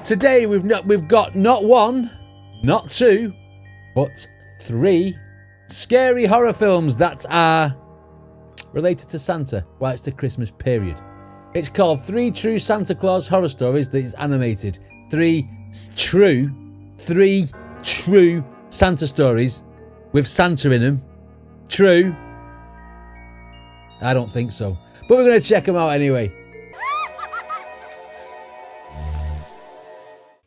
Today we've got not one, not two, but 3 scary horror films that are related to Santa while it's the Christmas period. It's called 3 True Santa Claus Horror Stories that is animated. 3 true Santa stories with Santa in them. True? I don't think so. But we're going to check them out anyway.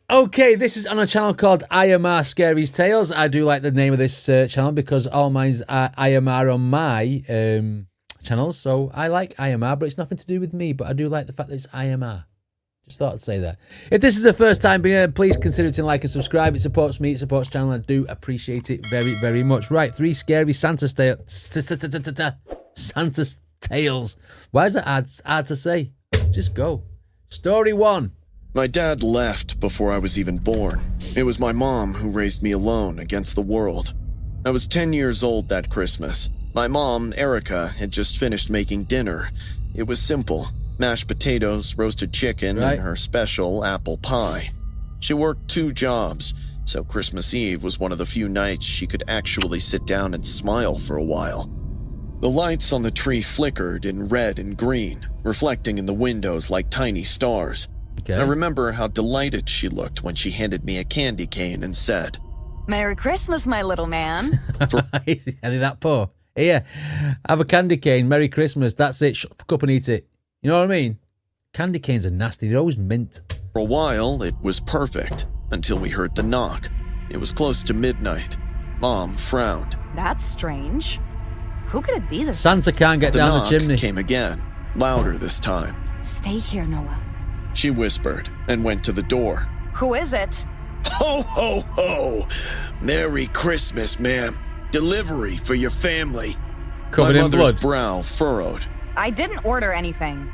Okay, this is on a channel called IMR Scary's Tales. I do like the name of this channel because all mine's are IMR on my channels. So I like IMR, but it's nothing to do with me. But I do like the fact that it's IMR. Just thought I'd say that. If this is the first time being here, please consider hitting like and subscribe. It supports me, it supports the channel. I do appreciate it very, very much. Right, 3 scary Santa tales. Why is it hard to say? Let's just go. Story 1. My dad left before I was even born. It was my mom who raised me alone against the world. I was 10 years old that Christmas. My mom, Erica, had just finished making dinner. It was simple. Mashed potatoes, roasted chicken, and her special apple pie. She worked 2 jobs, so Christmas Eve was one of the few nights she could actually sit down and smile for a while. The lights on the tree flickered in red and green, reflecting in the windows like tiny stars. Okay. I remember how delighted she looked when she handed me a candy cane and said, "Merry Christmas, my little man." Are they that poor? Here, have a candy cane. Merry Christmas. That's it. Shut the fuck up and eat it. You know what I mean? Candy canes are nasty. They're always mint. For a while, it was perfect, until we heard the knock. It was close to midnight. Mom frowned. That's strange. Who could it be this Santa can't get down the chimney. The knock came again, louder this time. Stay here, Noah. She whispered and went to the door. Who is it? Ho, ho, ho. Merry Christmas, ma'am. Delivery for your family. Covered in blood. My mother's brow furrowed. I didn't order anything.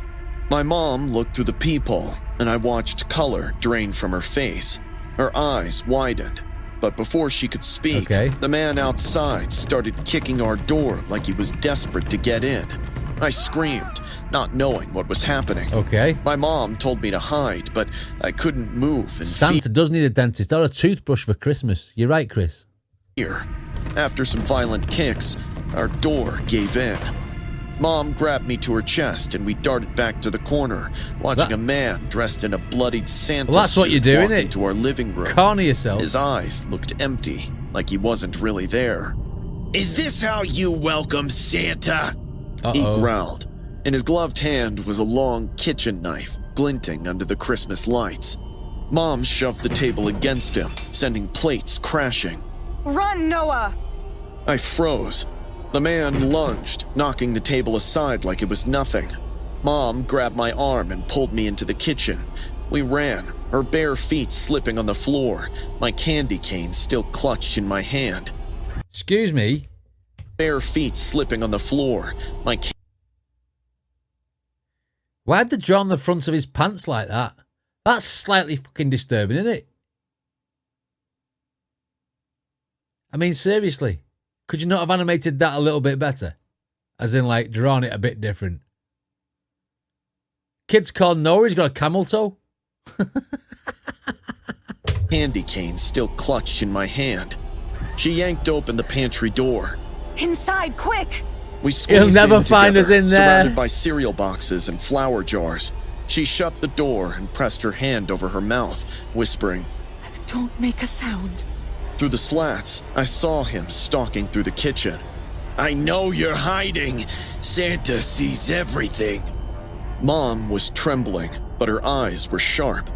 My mom looked through the peephole, and I watched color drain from her face. Her eyes widened. But before she could speak, the man outside started kicking our door like he was desperate to get in. I screamed, not knowing what was happening. My mom told me to hide, but I couldn't move. And Santa does need a dentist or a toothbrush for Christmas. You're right, Chris. After some violent kicks, our door gave in. Mom grabbed me to her chest, and we darted back to the corner, watching a man dressed in a bloodied Santa that's what you do, walk isn't it? into our living room. Corner yourself. His eyes looked empty, like he wasn't really there. "Is this how you welcome Santa?" He growled. In his gloved hand was a long kitchen knife, glinting under the Christmas lights. Mom shoved the table against him, sending plates crashing. Run, Noah! I froze. The man lunged, knocking the table aside like it was nothing. Mom grabbed my arm and pulled me into the kitchen. We ran, her bare feet slipping on the floor, my candy cane still clutched in my hand. Excuse me? Bare feet slipping on the floor, Why'd they draw on the fronts of his pants like that? That's slightly fucking disturbing, isn't it? I mean, seriously. Could you not have animated that a little bit better? As in, like, drawn it a bit different. Kid's called Noah, he's got a camel toe. Candy cane still clutched in my hand. She yanked open the pantry door. Inside, quick! We squeezed He'll never in find together, us in there. surrounded by cereal boxes and flour jars. She shut the door and pressed her hand over her mouth, whispering, "Don't make a sound." Through the slats, I saw him stalking through the kitchen. "I know you're hiding. Santa sees everything." Mom was trembling, but her eyes were sharp.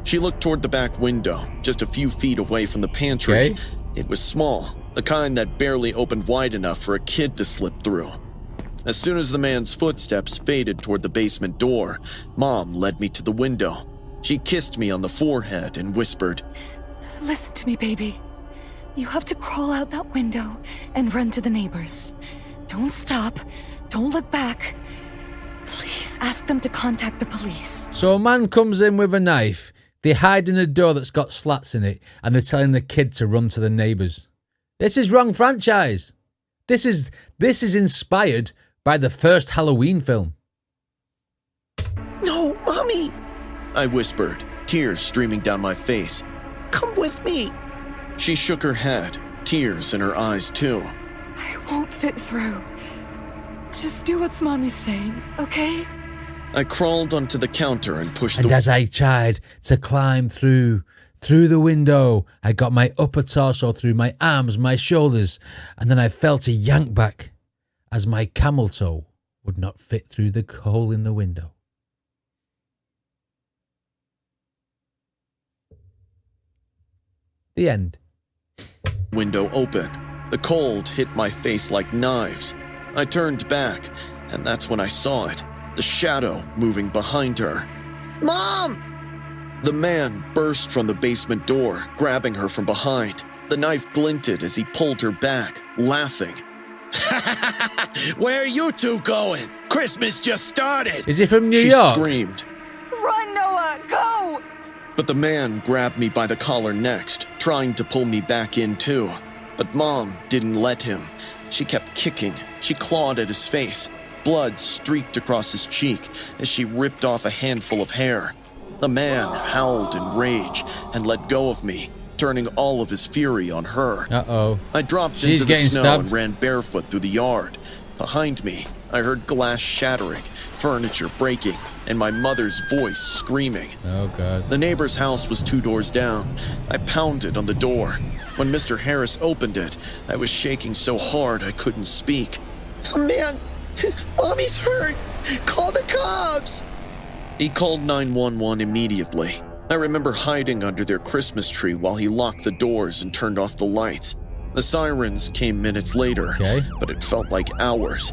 She looked toward the back window, just a few feet away from the pantry. It was small, the kind that barely opened wide enough for a kid to slip through. As soon as the man's footsteps faded toward the basement door, Mom led me to the window. She kissed me on the forehead and whispered, "Listen to me, baby. You have to crawl out that window and run to the neighbors. Don't stop. Don't look back. Please ask them to contact the police." So a man comes in with a knife, they hide in a door that's got slats in it, and they're telling the kid to run to the neighbors. This is wrong franchise. This is inspired by the first Halloween film. "No, Mommy," I whispered, tears streaming down my face. Come with me. She shook her head, tears in her eyes too. I won't fit through. Just do what Mommy's saying, okay? I crawled onto the counter and pushed And as I tried to climb through the window, I got my upper torso through my arms, my shoulders, and then I felt a yank back as my camel toe would not fit through the hole in the window. The end. window open. The cold hit my face like knives. I turned back, and that's when I saw it. The shadow moving behind her. Mom! The man burst from the basement door, grabbing her from behind. The knife glinted as he pulled her back, laughing. Where are you two going? Christmas just started. Is he from New She York? screamed. Run, Noah! Go! But the man grabbed me by the collar next, trying to pull me back in too. But Mom didn't let him. She kept kicking. She clawed at his face. Blood streaked across his cheek as she ripped off a handful of hair. The man howled in rage and let go of me, turning all of his fury on her. Uh-oh. I dropped She's into the getting snow stabbed. and ran barefoot through the yard. Behind me, I heard glass shattering, furniture breaking, and my mother's voice screaming. Oh, God. The neighbor's house was 2 doors down. I pounded on the door. When Mr. Harris opened it, I was shaking so hard I couldn't speak. Oh, man, Mommy's hurt. Call the cops. He called 911 immediately. I remember hiding under their Christmas tree while he locked the doors and turned off the lights. The sirens came minutes later, Okay. but it felt like hours.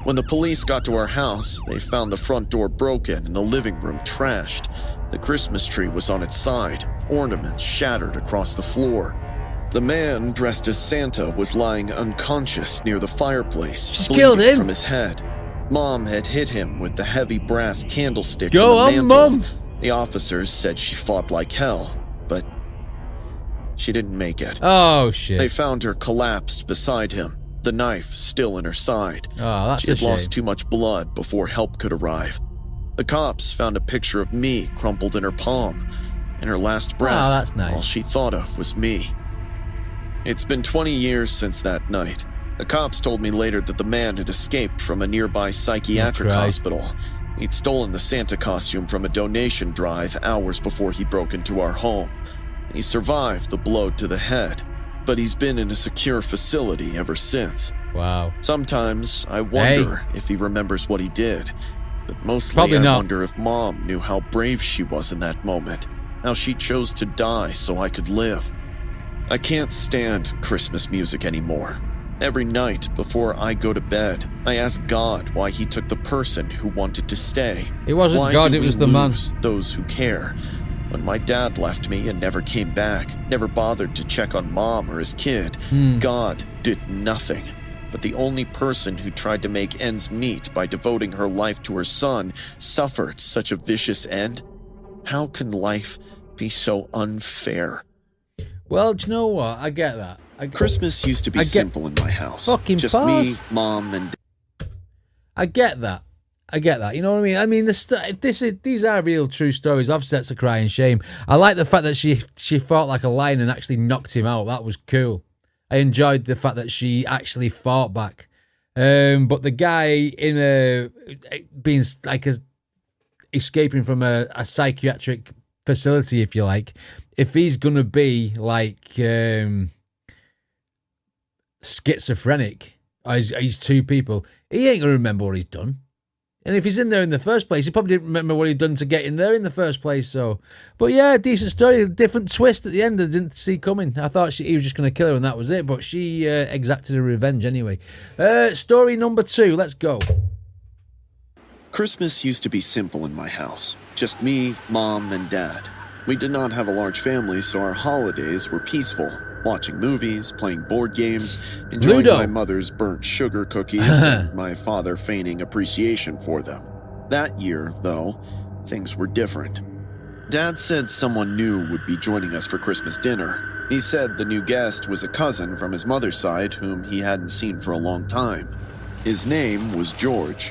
When the police got to our house, they found the front door broken and the living room trashed. The Christmas tree was on its side, ornaments shattered across the floor. The man dressed as Santa was lying unconscious near the fireplace, She's bleeding killed him. from his head. Mom had hit him with the heavy brass candlestick Go from the on, mantel. Mom. The officers said she fought like hell, but she didn't make it. Oh, They shit. found her collapsed beside him, the knife still in her side. Oh, that's She a had lost shame. too much blood before help could arrive. The cops found a picture of me crumpled in her palm. In her last breath, Oh, that's nice. all she thought of was me. It's been 20 years since that night. The cops told me later that the man had escaped from a nearby psychiatric Oh, Christ. hospital. He'd stolen the Santa costume from a donation drive hours before he broke into our home. He survived the blow to the head, but he's been in a secure facility ever since. Wow. Sometimes I wonder if he remembers what he did, but mostly Probably I not. wonder if Mom knew how brave she was in that moment, how she chose to die so I could live. I can't stand Christmas music anymore. Every night before I go to bed, I ask God why he took the person who wanted to stay. It wasn't Why God, do it we was the man. lose those who care? When my dad left me and never came back, never bothered to check on Mom or his kid, God did nothing. But the only person who tried to make ends meet by devoting her life to her son suffered such a vicious end. How can life be so unfair? Well, do you know what? I get that. Christmas used to be I get- simple in my house. Fucking Just pause. me, Mom, and I get that. You know what I mean? I mean, these are real true stories. Obviously, that's a crying shame. I like the fact that she fought like a lion and actually knocked him out. That was cool. I enjoyed the fact that she actually fought back. But the guy being like escaping from a psychiatric facility, if you like, if he's gonna be like schizophrenic, or he's two people, he ain't gonna remember what he's done. And if he's in there in the first place, he probably didn't remember what he'd done to get in there in the first place. So, but yeah, decent story. Different twist at the end I didn't see coming. I thought he was just going to kill her and that was it. But she exacted her revenge anyway. Story number 2. Let's go. Christmas used to be simple in my house. Just me, Mom, and Dad. We did not have a large family, so our holidays were peaceful. Watching movies, playing board games, enjoying Ludo. my mother's burnt sugar cookies, and my father feigning appreciation for them. That year, though, things were different. Dad said someone new would be joining us for Christmas dinner. He said the new guest was a cousin from his mother's side whom he hadn't seen for a long time. His name was George.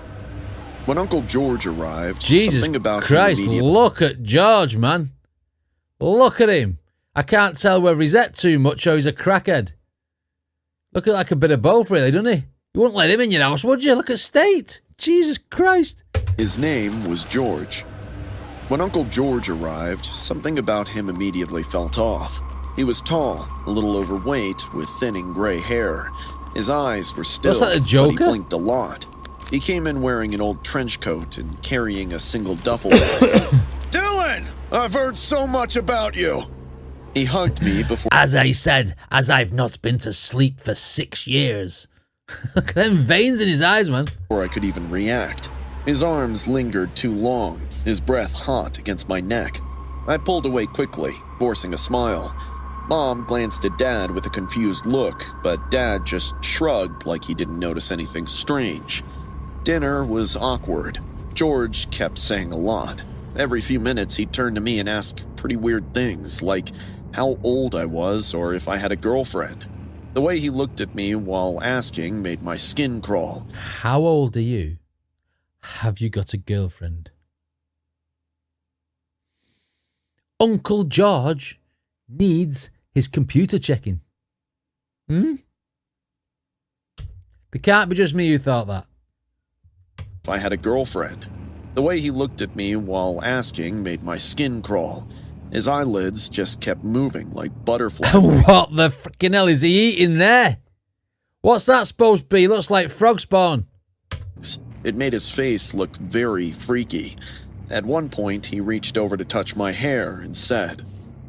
When Uncle George arrived, Jesus something about Christ, him immediately look at George, man. Look at him. I can't tell whether he's ate too much or he's a crackhead. Looking like a bit of both, really, doesn't he? You wouldn't let him in your house, would you? Look at state. Jesus Christ. His name was George. When Uncle George arrived, something about him immediately felt off. He was tall, a little overweight, with thinning gray hair. His eyes were still, What's that, a but Joker? he blinked a lot. He came in wearing an old trench coat and carrying a single duffel bag. Dylan! I've heard so much about you! He hugged me before... As I said, as I've not been to sleep for 6 years. Look at them veins in his eyes, man. Before I could even react. His arms lingered too long, his breath hot against my neck. I pulled away quickly, forcing a smile. Mom glanced at Dad with a confused look, but Dad just shrugged like he didn't notice anything strange. Dinner was awkward. George kept saying a lot. Every few minutes he'd turn to me and ask pretty weird things, like how old I was or if I had a girlfriend. The way he looked at me while asking made my skin crawl. How old are you? Have you got a girlfriend? Uncle George needs his computer checking. It can't be just me who thought that. If I had a girlfriend. The way he looked at me while asking made my skin crawl. His eyelids just kept moving like butterflies. What the frickin' hell is he eating there? What's that supposed to be? Looks like frog spawn. It made his face look very freaky. At one point, he reached over to touch my hair and said,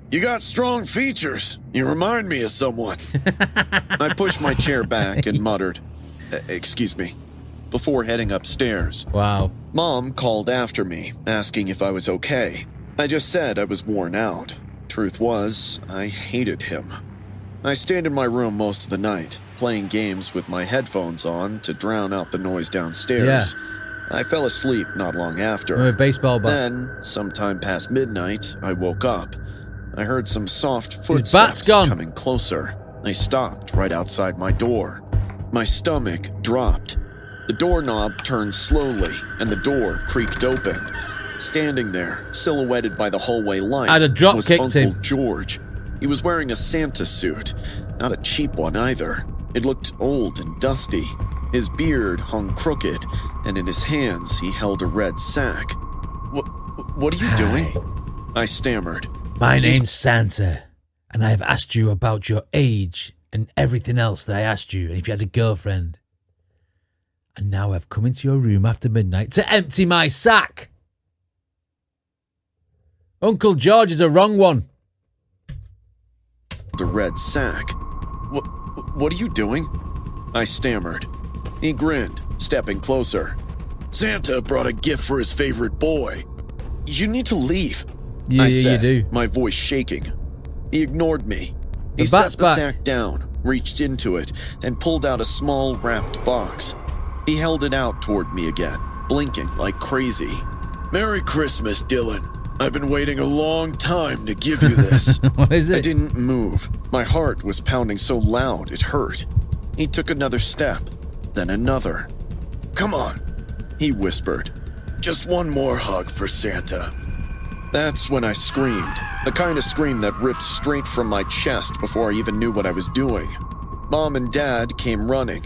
"You got strong features. You remind me of someone." I pushed my chair back and muttered, "Excuse me," before heading upstairs. Wow. Mom called after me, asking if I was okay. I just said I was worn out. Truth was, I hated him. I stayed in my room most of the night, playing games with my headphones on to drown out the noise downstairs. I fell asleep not long after. A baseball bat. Then, sometime past midnight, I woke up. I heard some soft bat's footsteps gone. coming closer. They stopped right outside my door. My stomach dropped. The doorknob turned slowly, and the door creaked open. Standing there, silhouetted by the hallway light, I'd have drop was kicked Uncle him. George. He was wearing a Santa suit, not a cheap one either. It looked old and dusty. His beard hung crooked, and in his hands he held a red sack. What are you doing? I stammered. My name's Santa, and I've asked you about your age and everything else that I asked you, and if you had a girlfriend. And now I've come into your room after midnight to empty my sack. Uncle George is a wrong one. The red sack. What are you doing? I stammered. He grinned, stepping closer. Santa brought a gift for his favorite boy. You need to leave. Yeah, I said, you do. my voice shaking. He ignored me. He The set bat's the back. sack down, reached into it, and pulled out a small wrapped box. He held it out toward me again, blinking like crazy. Merry Christmas, Dylan. I've been waiting a long time to give you this. What is I it? didn't move. My heart was pounding so loud it hurt. He took another step, then another. Come on, he whispered. Just one more hug for Santa. That's when I screamed, the kind of scream that ripped straight from my chest before I even knew what I was doing. Mom and Dad came running.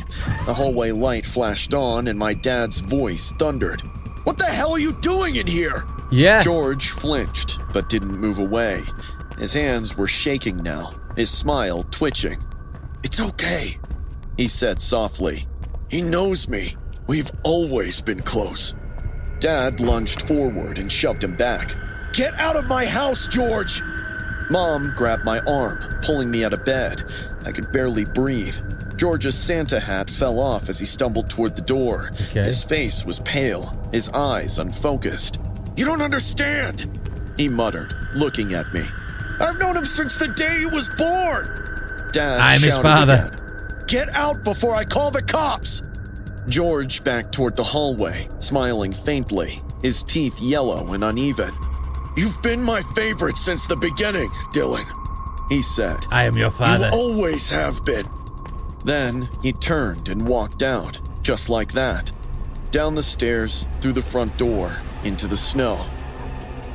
The hallway light flashed on and my dad's voice thundered. What the hell are you doing in here? Yeah. George flinched, but didn't move away. His hands were shaking now, his smile twitching. It's okay, he said softly. He knows me. We've always been close. Dad lunged forward and shoved him back. Get out of my house, George! Mom grabbed my arm, pulling me out of bed. I could barely breathe. George's Santa hat fell off as he stumbled toward the door. Okay. His face was pale, his eyes unfocused. You don't understand, he muttered, looking at me. I've known him since the day he was born. Dad I'm his shouted father. again. Get out before I call the cops. George backed toward the hallway, smiling faintly, his teeth yellow and uneven. You've been my favorite since the beginning, Dylan, he said. I am your father. You always have been. Then he turned and walked out, just like that. Down the stairs, through the front door, into the snow.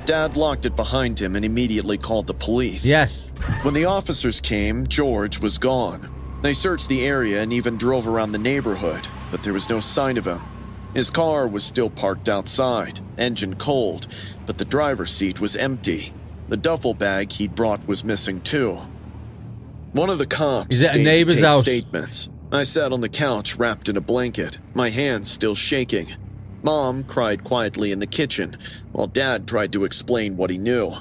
Dad locked it behind him and immediately called the police. Yes. When the officers came, George was gone. They searched the area and even drove around the neighborhood, but there was no sign of him. His car was still parked outside, engine cold, but the driver's seat was empty. The duffel bag he'd brought was missing too. One of the cops Is it a stayed neighbor's to take house? statements. I sat on the couch wrapped in a blanket, my hands still shaking. Mom cried quietly in the kitchen, while Dad tried to explain what he knew.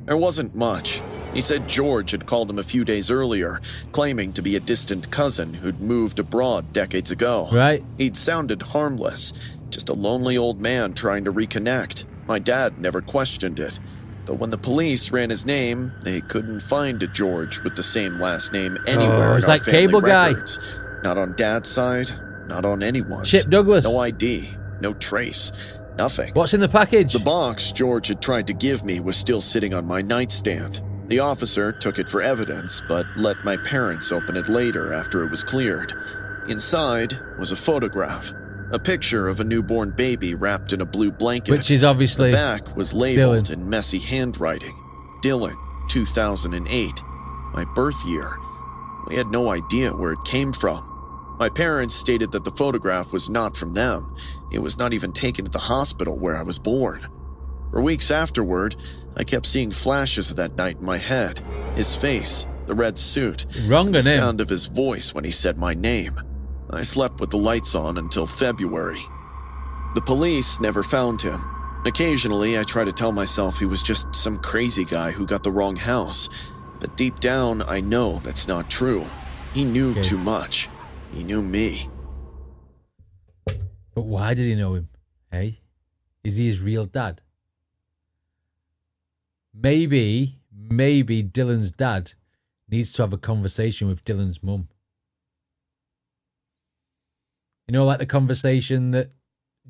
There wasn't much. He said George had called him a few days earlier, claiming to be a distant cousin who'd moved abroad decades ago. Right. He'd sounded harmless, just a lonely old man trying to reconnect. My dad never questioned it. But when the police ran his name, they couldn't find a George with the same last name anywhere it's in our like family Cable Guy. records. Not on Dad's side, not on anyone's. Chip Douglas. No ID, no trace, nothing. What's in the package? The box George had tried to give me was still sitting on my nightstand. The officer took it for evidence, but let my parents open it later after it was cleared. Inside was a photograph, a picture of a newborn baby wrapped in a blue blanket. Which is obviously The back was labeled Dylan. in messy handwriting. Dylan, 2008, my birth year. We had no idea where it came from. My parents stated that the photograph was not from them. It was not even taken at the hospital where I was born. For weeks afterward, I kept seeing flashes of that night in my head. His face, the red suit, Wrong the on him. sound of his voice when he said my name. I slept with the lights on until February. The police never found him. Occasionally, I try to tell myself he was just some crazy guy who got the wrong house. But deep down, I know that's not true. He knew too much. He knew me. But why did he know him? Hey? Is he his real dad? Maybe Dylan's dad needs to have a conversation with Dylan's mum. You know, like the conversation that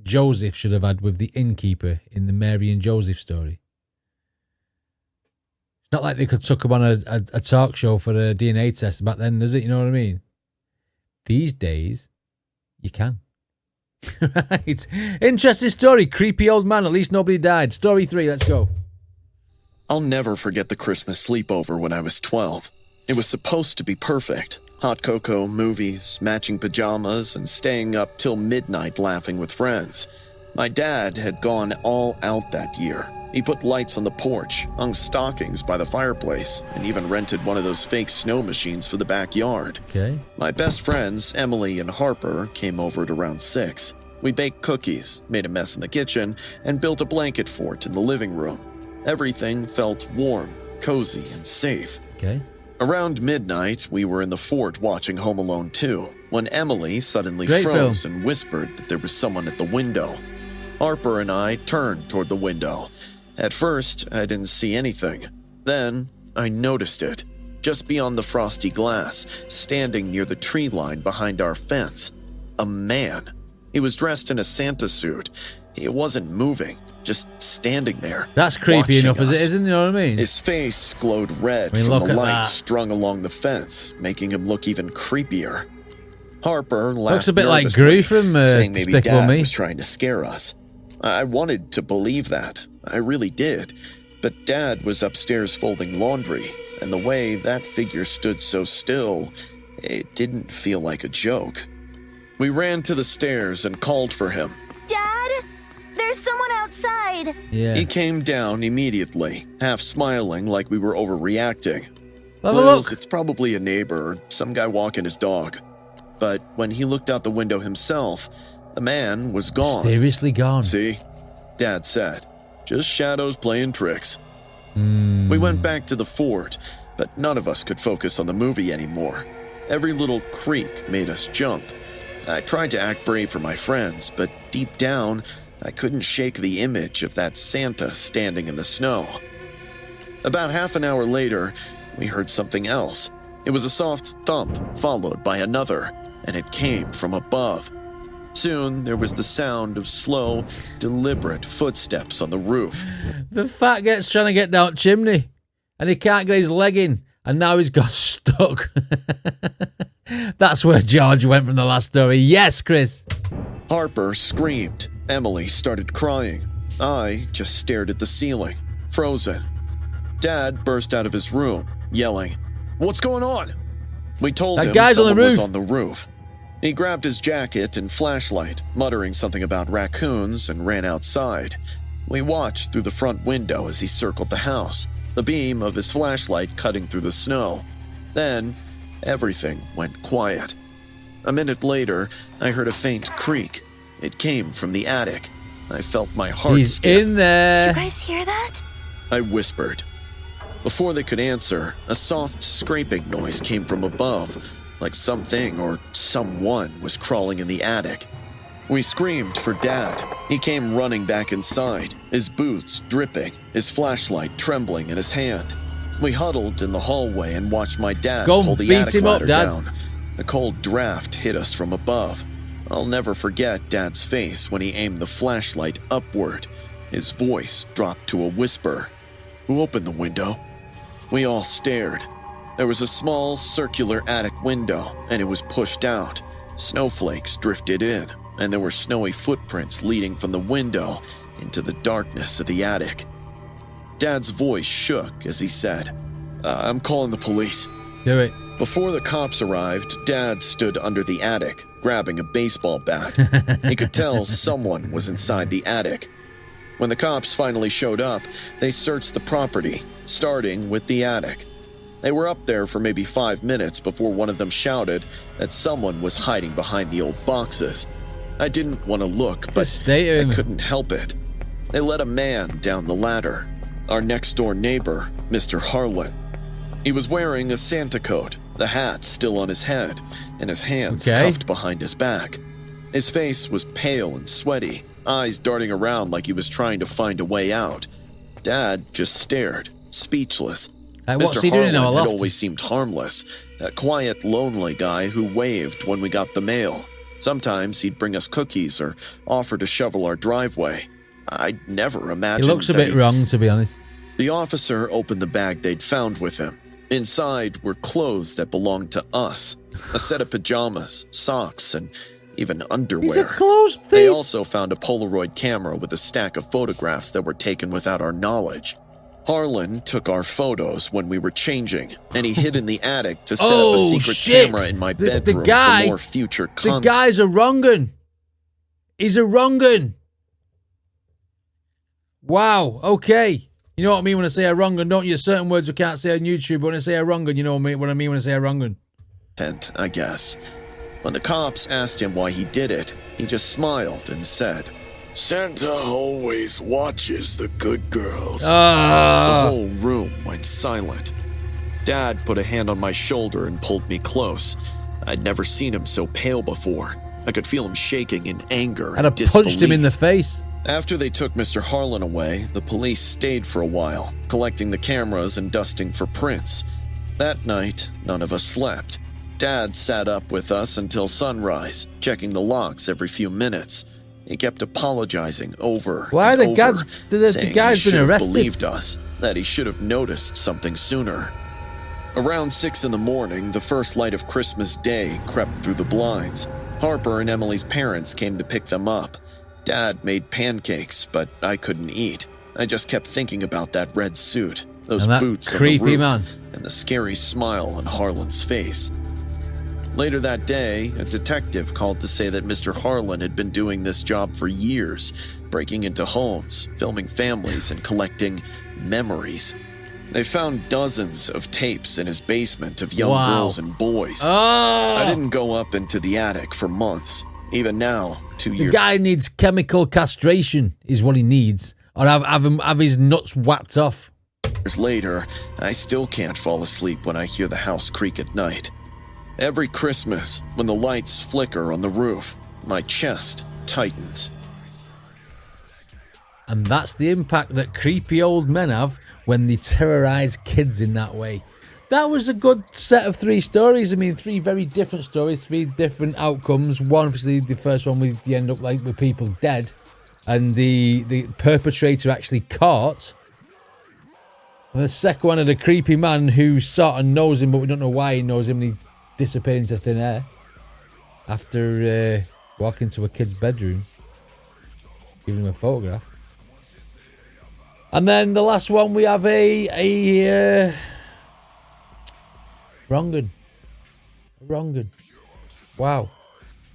Joseph should have had with the innkeeper in the Mary and Joseph story. It's not like they could took him on a talk show for a DNA test back then, does it? You know what I mean? These days, you can. Right. Interesting story. Creepy old man. At least nobody died. Story 3. Let's go. I'll never forget the Christmas sleepover when I was 12. It was supposed to be perfect. Hot cocoa, movies, matching pajamas, and staying up till midnight laughing with friends. My dad had gone all out that year. He put lights on the porch, hung stockings by the fireplace, and even rented one of those fake snow machines for the backyard. Okay. My best friends, Emily and Harper, came over at around 6. We baked cookies, made a mess in the kitchen, and built a blanket fort in the living room. Everything felt warm, cozy, and safe. Okay. Around midnight, we were in the fort watching Home Alone 2, when Emily suddenly Great froze and whispered that there was someone at the window. Harper and I turned toward the window. At first, I didn't see anything. Then, I noticed it, just beyond the frosty glass, standing near the tree line behind our fence. A man. He was dressed in a Santa suit. He wasn't moving, just standing there. That's creepy watching enough as us. it is, isn't it? You know what I mean? His face glowed red I mean, from look the at lights that. strung along the fence, making him look even creepier. Harper laughed Looks a bit like nervously, Gru from saying maybe Despicable Dad Me. was trying to scare us. I wanted to believe that. I really did. But Dad was upstairs folding laundry, and the way that figure stood so still, it didn't feel like a joke. We ran to the stairs and called for him. Dad? There's someone outside. Yeah. He came down immediately, half smiling like we were overreacting. Have a Liz, look. it's probably a neighbor or some guy walking his dog. But when he looked out the window himself, the man was gone. Mysteriously gone. See? Dad said. Just shadows playing tricks. We went back to the fort, but none of us could focus on the movie anymore. Every little creak made us jump. I tried to act brave for my friends, but deep down, I couldn't shake the image of that Santa standing in the snow. About half an hour later, we heard something else. It was a soft thump, followed by another, and it came from above. Soon, there was the sound of slow, deliberate footsteps on the roof. The fat gets trying to get down chimney, and he can't get his leg in, and now he's got stuck. That's where George went from the last story. Yes, Chris. Harper screamed. Emily started crying. I just stared at the ceiling. frozen. Dad burst out of his room, yelling, "What's going on?" We told That him guy's on the someone was roof. on the roof. He grabbed his jacket and flashlight, muttering something about raccoons, and ran outside. We watched through the front window as he circled the house, the beam of his flashlight cutting through the snow. Then, everything went quiet. A minute later, I heard a faint creak. It came from the attic. I felt my heart He's skip. in Did there. you guys hear that? I whispered. Before they could answer, a soft scraping noise came from above, like something or someone was crawling in the attic. We screamed for Dad. He came running back inside, his boots dripping, his flashlight trembling in his hand. We huddled in the hallway and watched my dad Go pull the beat attic him up, ladder Dad. down. The cold draft hit us from above. I'll never forget Dad's face when he aimed the flashlight upward. His voice dropped to a whisper. "Who opened the window?" We all stared. There was a small circular attic window, and it was pushed out. Snowflakes drifted in, and there were snowy footprints leading from the window into the darkness of the attic. Dad's voice shook as he said, "I'm calling the police." Do it. Before the cops arrived, Dad stood under the attic, grabbing a baseball bat. He could tell someone was inside the attic. When the cops finally showed up, they searched the property, starting with the attic. They were up there for maybe 5 minutes before one of them shouted that someone was hiding behind the old boxes. I didn't want to look, but state of I him. couldn't help it. They let a man down the ladder. Our next-door neighbor, Mr. Harlan. He was wearing a Santa coat, the hat still on his head, and his hands cuffed behind his back. His face was pale and sweaty, eyes darting around like he was trying to find a way out. Dad just stared, speechless. What's Mr. he doing in our Harlan had loft? always seemed harmless, a quiet, lonely guy who waved when we got the mail. Sometimes he'd bring us cookies or offer to shovel our driveway. I'd never He imagined looks a that bit wrong, to be honest. The officer opened the bag they'd found with him. Inside were clothes that belonged to us, a set of pajamas, socks, and even underwear. He's a clothes thief. They also found a Polaroid camera with a stack of photographs that were taken without our knowledge. Harlan took our photos when we were changing, and he hid in the attic to set up a secret camera in my bedroom for more future content. The guy's a wrong'un. He's a wrong'un. Wow, okay. You know what I mean when I say a wrong'un, don't you? Certain words we can't say on YouTube, but when I say a wrong'un, you know what I mean when I say a wrong'un. I guess. When the cops asked him why he did it, he just smiled and said, "Santa always watches the good girls." The whole room went silent. Dad put a hand on my shoulder and pulled me close. I'd never seen him so pale before. I could feel him shaking in anger And I punched him in the face. After they took Mr. Harlan away, the police stayed for a while, collecting the cameras and dusting for prints. That night, none of us slept. Dad sat up with us until sunrise, checking the locks every few minutes. He kept apologizing over Why and the over, guy's saying guy's he should been have arrested? believed us, that he should have noticed something sooner. Around 6 in the morning, the first light of Christmas Day crept through the blinds. Harper and Emily's parents came to pick them up. Dad made pancakes, but I couldn't eat. I just kept thinking about that red suit, those And that boots on the creepy roof, man. and the scary smile on Harlan's face. Later that day, a detective called to say that Mr. Harlan had been doing this job for years, breaking into homes, filming families, and collecting memories. They found dozens of tapes in his basement of young girls and boys. I didn't go up into the attic for months. Even now, 2 The years guy needs chemical castration, is what he needs. Or have his nuts whacked off. later, I still can't fall asleep when I hear the house creak at night. Every Christmas, when the lights flicker on the roof, my chest tightens. And that's the impact that creepy old men have when they terrorize kids in that way. That was a good set of 3 stories. I mean, 3 very different stories, 3 different outcomes. One, obviously, the first one, you end up like with people dead, and the perpetrator actually caught. And the second one had a creepy man who sort of knows him, but we don't know why he knows him, and he disappeared into thin air after walking into a kid's bedroom, giving him a photograph. And then the last one, we have a wrong'un. Wow.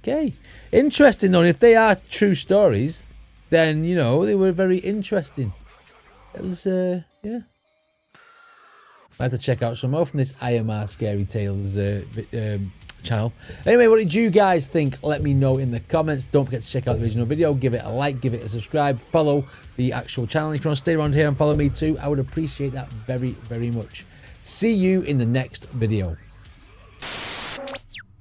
Okay. Interesting though. If they are true stories, then, you know, they were very interesting. It was, yeah. I have to check out some more from this IMR Scary Tales channel. Anyway, what did you guys think? Let me know in the comments. Don't forget to check out the original video. Give it a like, give it a subscribe, follow the actual channel. If you want to stay around here and follow me too, I would appreciate that very, very much. See you in the next video.